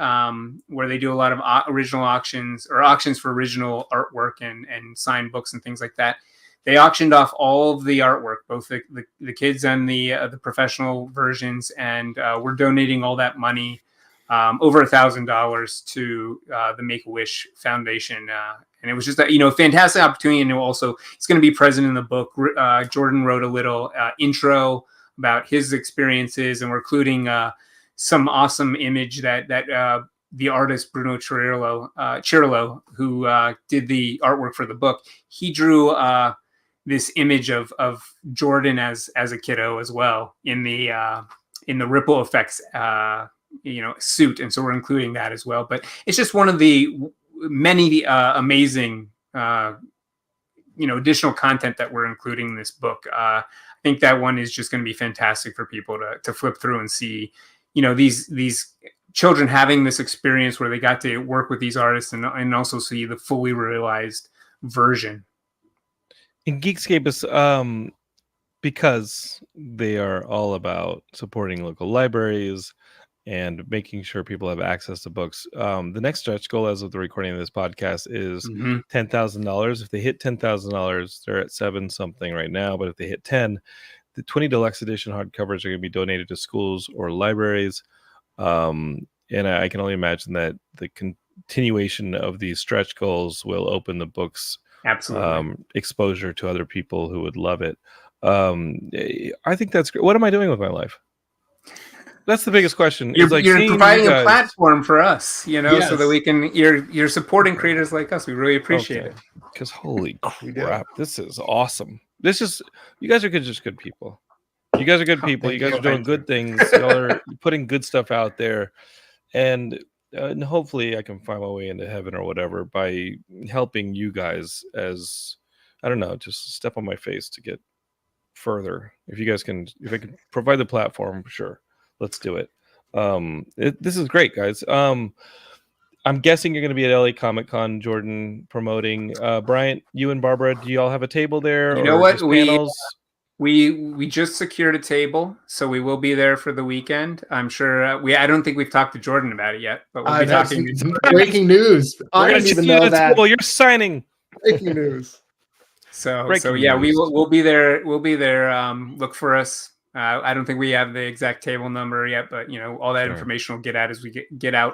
where they do a lot of original auctions or auctions for original artwork and signed books and things like that. They auctioned off all of the artwork, both the kids and the professional versions, and we're donating all that money, over $1,000, to the Make-A-Wish Foundation. And it was just a fantastic opportunity, and also it's going to be present in the book. Jordan wrote a little intro about his experiences, and we're including some awesome image that the artist Bruno Cirillo, who did the artwork for the book, he drew this image of Jordan as a kiddo as well in the ripple effects suit, and so we're including that as well. But it's just one of the many amazing additional content that we're including in this book. I think that one is just going to be fantastic for people to flip through and see, these children having this experience where they got to work with these artists and also see the fully realized version. In Geekscape is because they are all about supporting local libraries and making sure people have access to books. The next stretch goal, as of the recording of this podcast, is $10,000. If they hit $10,000, they're at 7 something right now. But if they hit 10, the 20 deluxe edition hardcovers are going to be donated to schools or libraries. And I can only imagine that the continuation of these stretch goals will open the book's exposure to other people who would love it. I think that's great. What am I doing with my life? That's the biggest question. You're providing a platform for us, so that we can. You're supporting creators like us. We really appreciate it. Because holy crap, this is awesome. You guys are just good people. You guys are good people. You guys are doing good things. Y'all are putting good stuff out there, and hopefully I can find my way into heaven or whatever by helping you guys. As I don't know, just step on my face to get further. If I can provide the platform, sure. Let's do it. This is great, guys. I'm guessing you're going to be at LA Comic Con, Jordan, promoting. Bryant, you and Barbara, do you all have a table there? You know what? We just secured a table, so we will be there for the weekend. I'm sure. I don't think we've talked to Jordan about it yet, but we'll be talking. Breaking news! I didn't even know that. Well, you're signing. Breaking news. So yeah, we'll be there. We'll be there. Look for us. I don't think we have the exact table number yet, but all that information will get out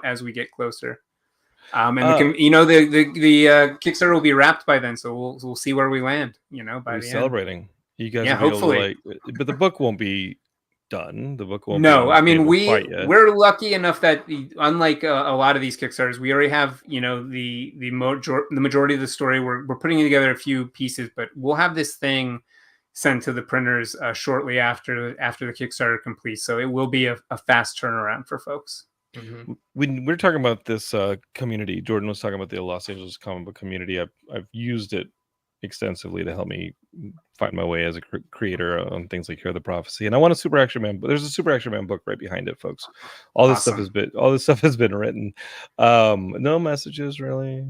as we get closer. And the Kickstarter will be wrapped by then, so we'll see where we land. By the celebrating. End. You guys, yeah, hopefully. But the book won't be done. The book won't. No, I mean we're lucky enough that unlike a lot of these Kickstarters, we already have the majority of the story. We're putting together a few pieces, but we'll have this thing sent to the printers shortly after the Kickstarter completes. So it will be a fast turnaround for folks. Mm-hmm. When we're talking about this community, Jordan was talking about the Los Angeles comic book community. I've used it extensively to help me find my way as a creator on things like Hear the Prophecy. And I want a Super Action Man, but there's a Super Action Man book right behind it, folks. All this stuff has been written. No messages really.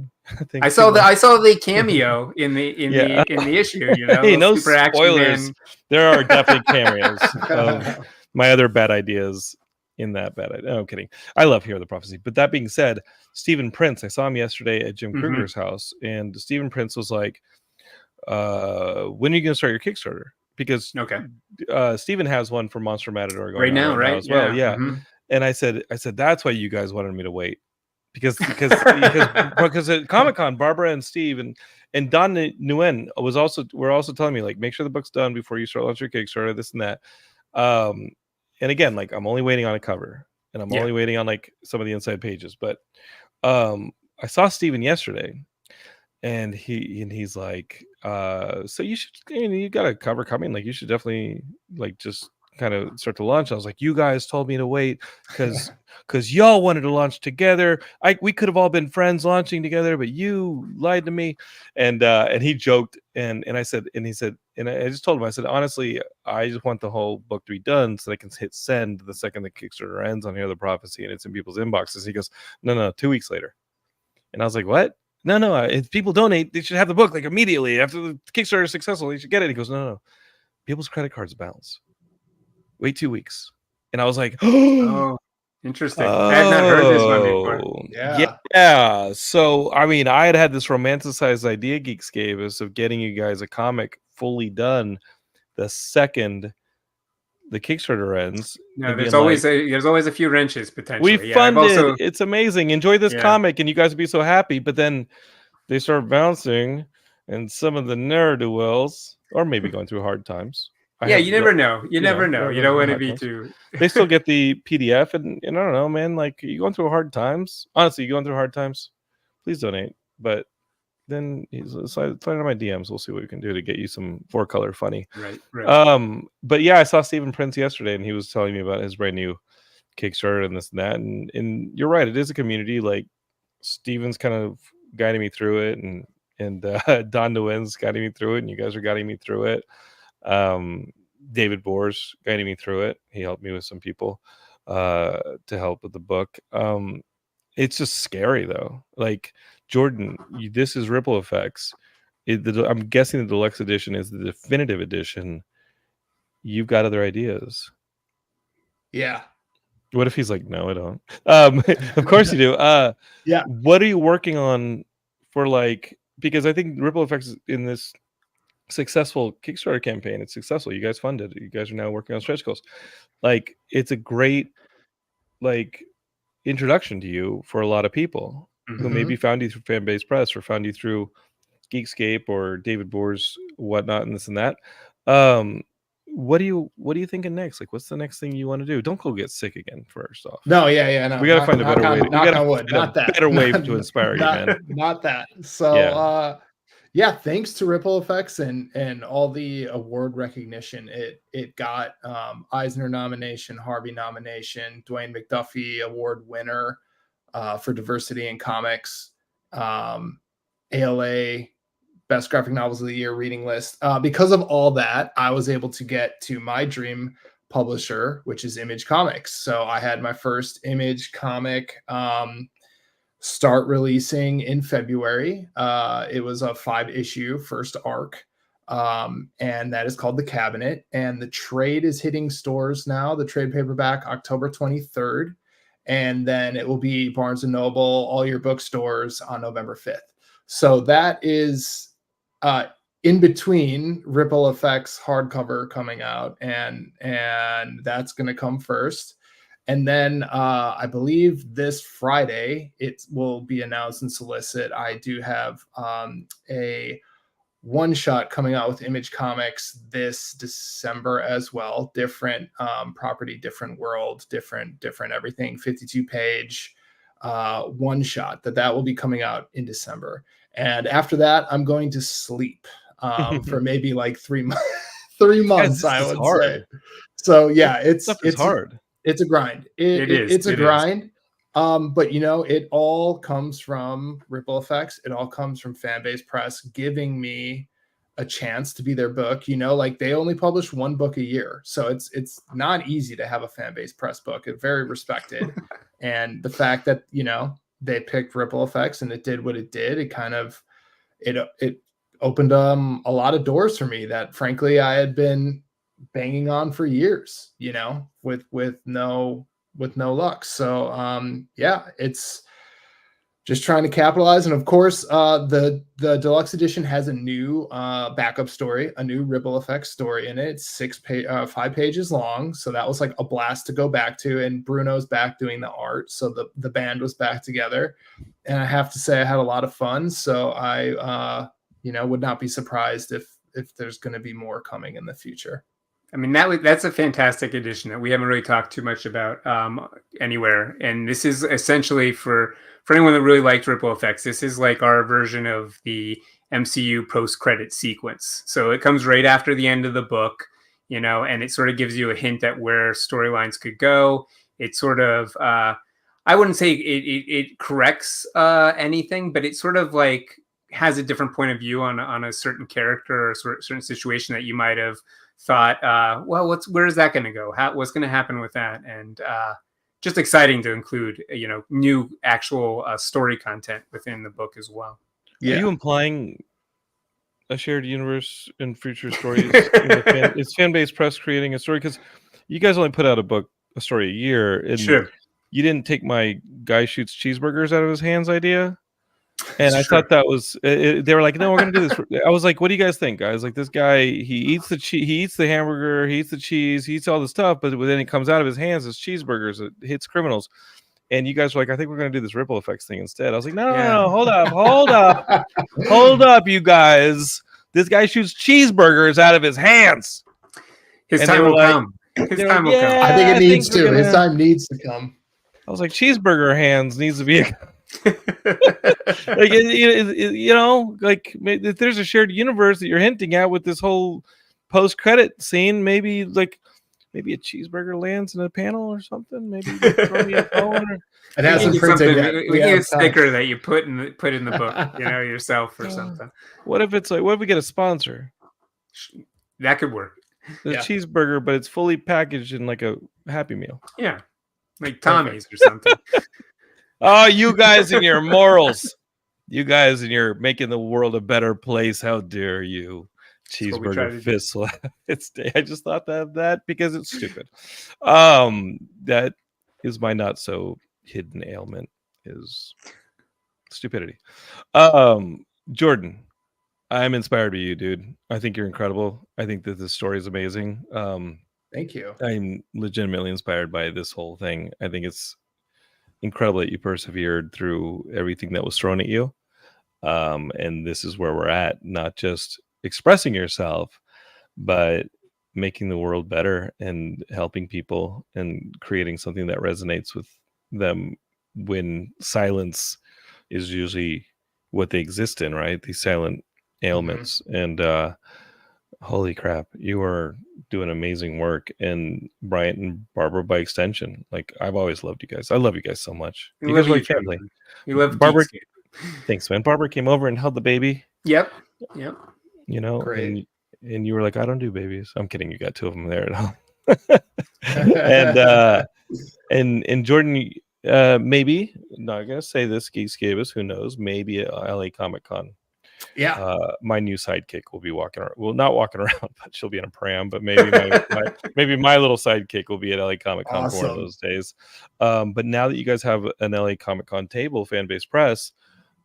I saw the cameo in the issue. Hey, no Super spoilers. There are definitely cameos of my other bad ideas in that bad idea. No, I'm kidding. I love Hear the Prophecy. But that being said, Stephen Prince, I saw him yesterday at Jim Kruger's house, and Stephen Prince was like, when are you going to start your Kickstarter? Because Stephen has one for Monster Matador going right now as well. Yeah. Mm-hmm. And I said that's why you guys wanted me to wait. Because at Comic-Con, Barbara and Steve and Don Nguyen were also telling me, like, make sure the book's done before you start launching your Kickstarter, this and that. And again, like, I'm only waiting on a cover, and I'm only waiting on like some of the inside pages. But I saw Steven yesterday, and he's like, so you should, you got a cover coming, like you should definitely like just kind of start to launch. I was like, you guys told me to wait because y'all wanted to launch together. We could have all been friends launching together, but you lied to me. And he joked, and I said, and he said, and I just told him, I said, honestly, I just want the whole book to be done so I can hit send the second the Kickstarter ends on Hear the Prophecy and it's in people's inboxes. He goes, no, 2 weeks later. And I was like, what? No, if people donate, they should have the book like immediately after the Kickstarter is successful. They should get it. He goes, no, people's credit cards bounce. Wait 2 weeks. And I was like, oh, interesting. I had not heard this one before. Yeah. So, I mean, I had this romanticized idea, Geekscape, is of getting you guys a comic fully done the second the Kickstarter ends. No, there's always a few wrenches potentially. We funded. It's amazing. Enjoy this comic, and you guys would be so happy. But then they start bouncing, and some of the ne'er-do-wells, or maybe going through hard times. You never know. You never know. You don't want to be too. They still get the PDF, and I don't know, man. Like, you going through hard times? Honestly, you going through hard times? Please donate. But then slide on my DMs. We'll see what we can do to get you some 4-color funny. Right. But yeah, I saw Stephen Prince yesterday, and he was telling me about his brand new Kickstarter and this and that. And you're right, it is a community. Like, Stephen's kind of guiding me through it, and Don Nguyen's guiding me through it, and you guys are guiding me through it. David Boers guiding me through it. He helped me with some people to help with the book. It's just scary though. Like, Jordan, this is Ripple Effects. I'm guessing the Deluxe Edition is the definitive edition. You've got other ideas. Yeah. What if he's like, no, I don't? Of course you do. Yeah. What are you working on for, like, because I think Ripple Effects in this successful Kickstarter campaign. It's successful. You guys funded it. You guys are now working on stretch goals. Like, it's a great like introduction to you for a lot of people who maybe found you through Fanbase Press or found you through Geekscape or David Bohr's whatnot and this and that. What are you thinking next? Like, what's the next thing you want to do? Don't go get sick again. First off, no, no. We gotta find a better way. We gotta find a better way to inspire you, man. Not that. So, yeah, thanks to Ripple Effects and all the award recognition, it got Eisner nomination, Harvey nomination, Dwayne McDuffie award winner for diversity in comics, ALA best graphic novels of the year reading list. Because of all that, I was able to get to my dream publisher, which is Image Comics. So I had my first Image comic start releasing in February. It was a 5-issue first arc, and that is called The Cabinet. And the trade is hitting stores now, the trade paperback, October 23rd. And then it will be Barnes & Noble, all your bookstores on November 5th. So that is in between Ripple Effects hardcover coming out, and that's going to come first. And then I believe this Friday it will be announced and solicit. I do have a one-shot coming out with Image Comics this December as well. Different property, different world, different everything. 52-page one-shot that will be coming out in December. And after that, I'm going to sleep for maybe like 3 months. 3 months, I would say. So yeah, it's hard. It's a grind. It's a grind. But it all comes from Ripple Effects. It all comes from Fanbase Press giving me a chance to be their book. Like they only publish one book a year, so it's not easy to have a Fanbase Press book. It's very respected, and the fact that they picked Ripple Effects and it did what it did, it opened a lot of doors for me that frankly I had been banging on for years, with no luck. So it's just trying to capitalize. And of course, the Deluxe Edition has a new backup story, a new Ripple Effects story in it. It's 5 pages long. So that was like a blast to go back to. And Bruno's back doing the art. So the band was back together. And I have to say I had a lot of fun. So I would not be surprised if there's going to be more coming in the future. I mean, that's a fantastic edition that we haven't really talked too much about anywhere. And this is essentially for anyone that really liked Ripple Effects, this is like our version of the MCU post-credit sequence. So it comes right after the end of the book, and it sort of gives you a hint at where storylines could go. It sort of, I wouldn't say it corrects anything, but it sort of like has a different point of view on a certain character or a certain situation that you might have thought, where is that going to go? What's going to happen with that? And just exciting to include, new actual story content within the book as well. Yeah. Are you implying a shared universe in future stories? Is Fanbase Press creating a story? Because you guys only put out a story a year. And sure. You didn't take my guy shoots cheeseburgers out of his hands idea. And I thought that was they were like, no, we're gonna do this. I was like, what do you guys think, guys? Like, this guy, he eats the hamburger, he eats the cheese, he eats all the stuff, but then it comes out of his hands as cheeseburgers. It hits criminals. And you guys were like, I think we're gonna do this Ripple Effects thing instead. I was like, no, hold up, you guys. This guy shoots cheeseburgers out of his hands. His time will come. His time will come. I think it needs to. His time needs to come. I was like, cheeseburger hands needs to be a like if there's a shared universe that you're hinting at with this whole post-credit scene, maybe a cheeseburger lands in a panel or something. Maybe throw me a phone. It has some printing. We need a sticker that you put in the book, yourself or something. What if we get a sponsor? That could work. The cheeseburger, but it's fully packaged in like a Happy Meal. Yeah, like Tommy's or something. Oh, you guys and your morals. You guys and your making the world a better place. How dare you? Cheeseburger fists. I just thought that because it's stupid. That is my not so hidden ailment, is stupidity. Jordan, I'm inspired by you, dude. I think you're incredible. I think that this story is amazing. Thank you. I'm legitimately inspired by this whole thing. I think it's incredible that you persevered through everything that was thrown at you. And this is where we're at, not just expressing yourself, but making the world better and helping people and creating something that resonates with them when silence is usually what they exist in, right? These silent ailments. And holy crap, you are doing amazing work. And Bryant and Barbara by extension. Like, I've always loved you guys. I love you guys so much. We You guys love are you like too, family. man. We love Barbara. Geekscape. Thanks, man. Barbara came over and held the baby. Yep. You know, Great. and you were like, I don't do babies. I'm kidding. You got two of them there at home. and Jordan, maybe, not gonna say this, Geekscape, who knows, maybe at LA Comic Con. Yeah. My new sidekick will be walking around. Well, not walking around, but she'll be in a pram. But maybe my little sidekick will be at LA Comic Con for one of those days. But now that you guys have an LA Comic Con table, Fanbase Press,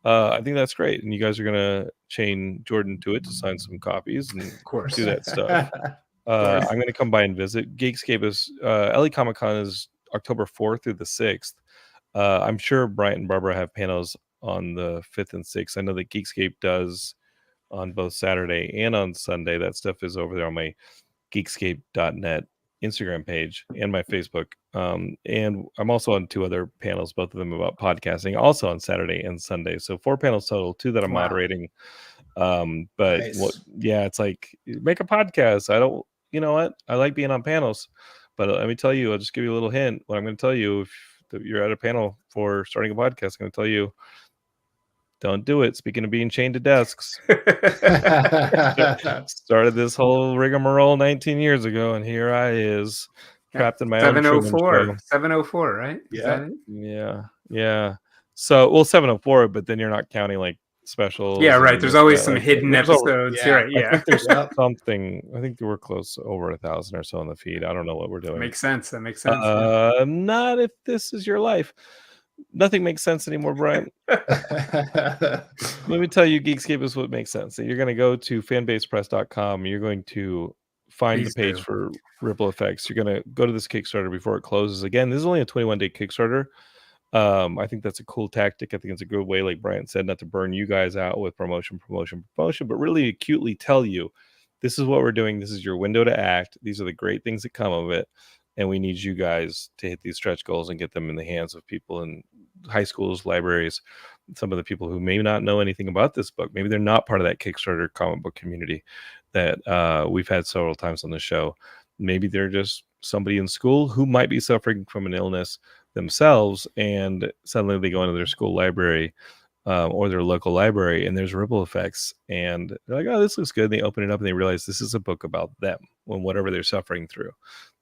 I think that's great. And you guys are gonna chain Jordan to it to sign some copies and Of course. do that stuff. I'm gonna come by and visit. Geekscape is LA Comic Con is October 4th through the 6th. I'm sure Bryant and Barbara have panels on the 5th and 6th. I know that Geekscape does on both Saturday and on Sunday. That stuff is over there on my geekscape.net Instagram page and my Facebook. And I'm also on 2 other panels, both of them about podcasting, also on Saturday and Sunday. So 4 panels total, 2 that I'm moderating. But Nice. it's like, make a podcast. You know what? I like being on panels, but let me tell you, I'll just give you a little hint. What I'm going to tell you, if you're at a panel for starting a podcast, I'm going to tell you, don't do it. Speaking of being chained to desks, started this whole rigmarole 19 years ago, and here I is trapped in my own Truman Show. 704, right? Yeah. Yeah. So, well, 704, but then you're not counting like specials. Yeah, right. There's always some hidden episodes. Yeah. Right. Yeah. I think there's something. I think we're close over 1,000 or so on the feed. I don't know what we're doing. Makes sense. That makes sense. Not if this is your life. Nothing makes sense anymore, Brian. Let me tell you, Geekscape is what makes sense. You're going to go to fanbasepress.com. You're going to find the page for Ripple Effects. You're going to go to this Kickstarter before it closes. Again, this is only a 21-day Kickstarter. I think that's a cool tactic. I think it's a good way, like Brian said, not to burn you guys out with promotion, but really acutely tell you, this is what we're doing. This is your window to act. These are the great things that come of it. And we need you guys to hit these stretch goals and get them in the hands of people in high schools, libraries, some of the people who may not know anything about this book. Maybe they're not part of that Kickstarter comic book community that we've had several times on the show. Maybe they're just somebody in school who might be suffering from an illness themselves, and suddenly they go into their school library or their local library, and there's Ripple Effects, and they're like, oh, this looks good. And they open it up and they realize this is a book about them and whatever they're suffering through.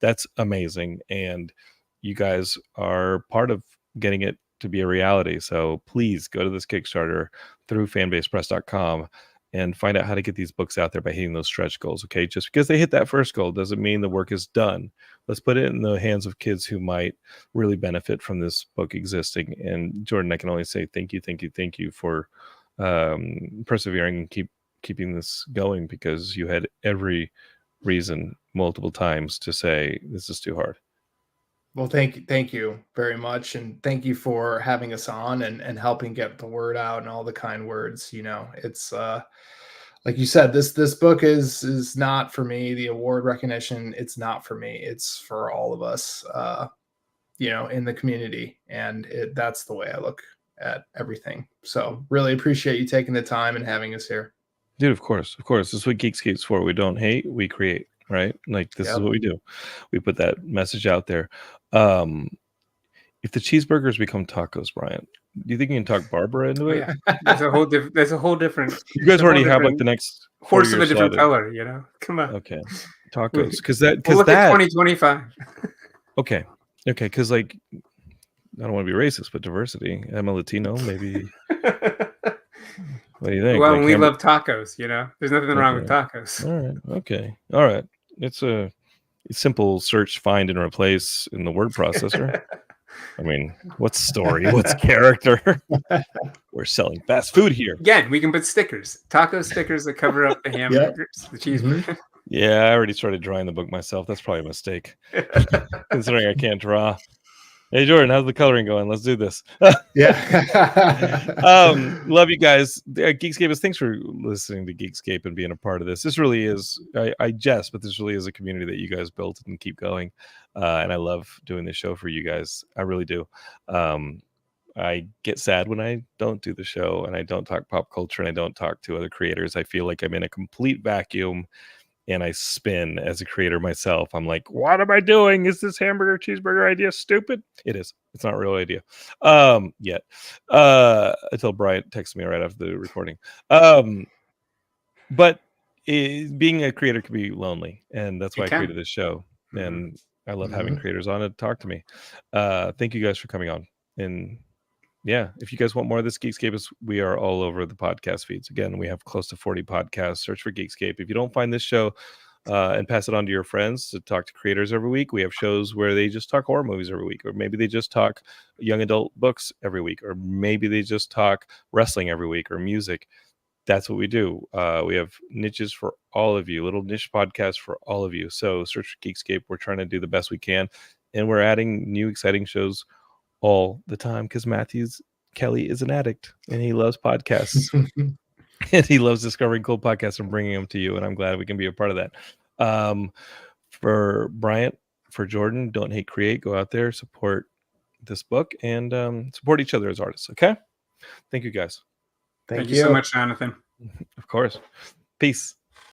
That's amazing. And you guys are part of getting it to be a reality. So please go to this Kickstarter through fanbasepress.com and find out how to get these books out there by hitting those stretch goals. Okay. Just because they hit that first goal doesn't mean the work is done. Let's put it in the hands of kids who might really benefit from this book existing. And Jordan, I can only say thank you for persevering and keeping this going, because you had every reason multiple times to say this is too hard. Well, thank you very much, and thank you for having us on and helping get the word out and all the kind words. You know, it's like you said, this book is not for me. The award recognition, it's not for me. It's for all of us, you know, in the community, and that's the way I look at everything. So really appreciate you taking the time and having us here. Dude, of course. This is what Geekscape's for. We don't hate, we create, right? Like, this is what we do. We put that message out there. If the cheeseburgers become tacos, Brian, do you think you can talk Barbara into it? Yeah. There's a whole different. You guys already have like the next horse of a different color, you know. Come on. Okay, tacos, because we'll look at 2025. Okay, because like, I don't want to be racist, but diversity. I'm a Latino, maybe. What do you think? Well, like, we love tacos, you know. There's nothing wrong with tacos. All right. It's a simple search, find, and replace in the word processor. I mean, what's story? What's character? We're selling fast food here. Again, we can put stickers, taco stickers that cover up the hamburgers, the cheeseburger. Yeah, I already started drawing the book myself. That's probably a mistake, considering I can't draw. Hey, Jordan, how's the coloring going? Let's do this. Love you guys. Geekscape, thanks for listening to Geekscape and being a part of this. This really is, I jest, but this really is a community that you guys built and keep going. And I love doing this show for you guys. I really do. I get sad when I don't do the show and I don't talk pop culture and I don't talk to other creators. I feel like I'm in a complete vacuum and I spin as a creator myself. I'm like, what am I doing? Is this hamburger cheeseburger idea stupid? It is. It's not a real idea yet. Until Bryant texts me right after the recording. But being a creator can be lonely, and that's why I created this show. And I love having creators on to talk to me. Thank you guys for coming on. And yeah, if you guys want more of this, Geekscape, we are all over the podcast feeds. Again, we have close to 40 podcasts. Search for Geekscape. If you don't find this show, and pass it on to your friends to talk to creators every week. We have shows where they just talk horror movies every week, or maybe they just talk young adult books every week, or maybe they just talk wrestling every week or music. That's what we do. We have niches for all of you, little niche podcasts for all of you. So search for Geekscape. We're trying to do the best we can, and we're adding new exciting shows all the time because Kelly is an addict and he loves podcasts and he loves discovering cool podcasts and bringing them to you. And I'm glad we can be a part of that. For Bryant, for Jordan, don't hate, create. Go out there, support this book, and support each other as artists. Okay. Thank you guys. Thank you so much, Jonathan. Of course. Peace.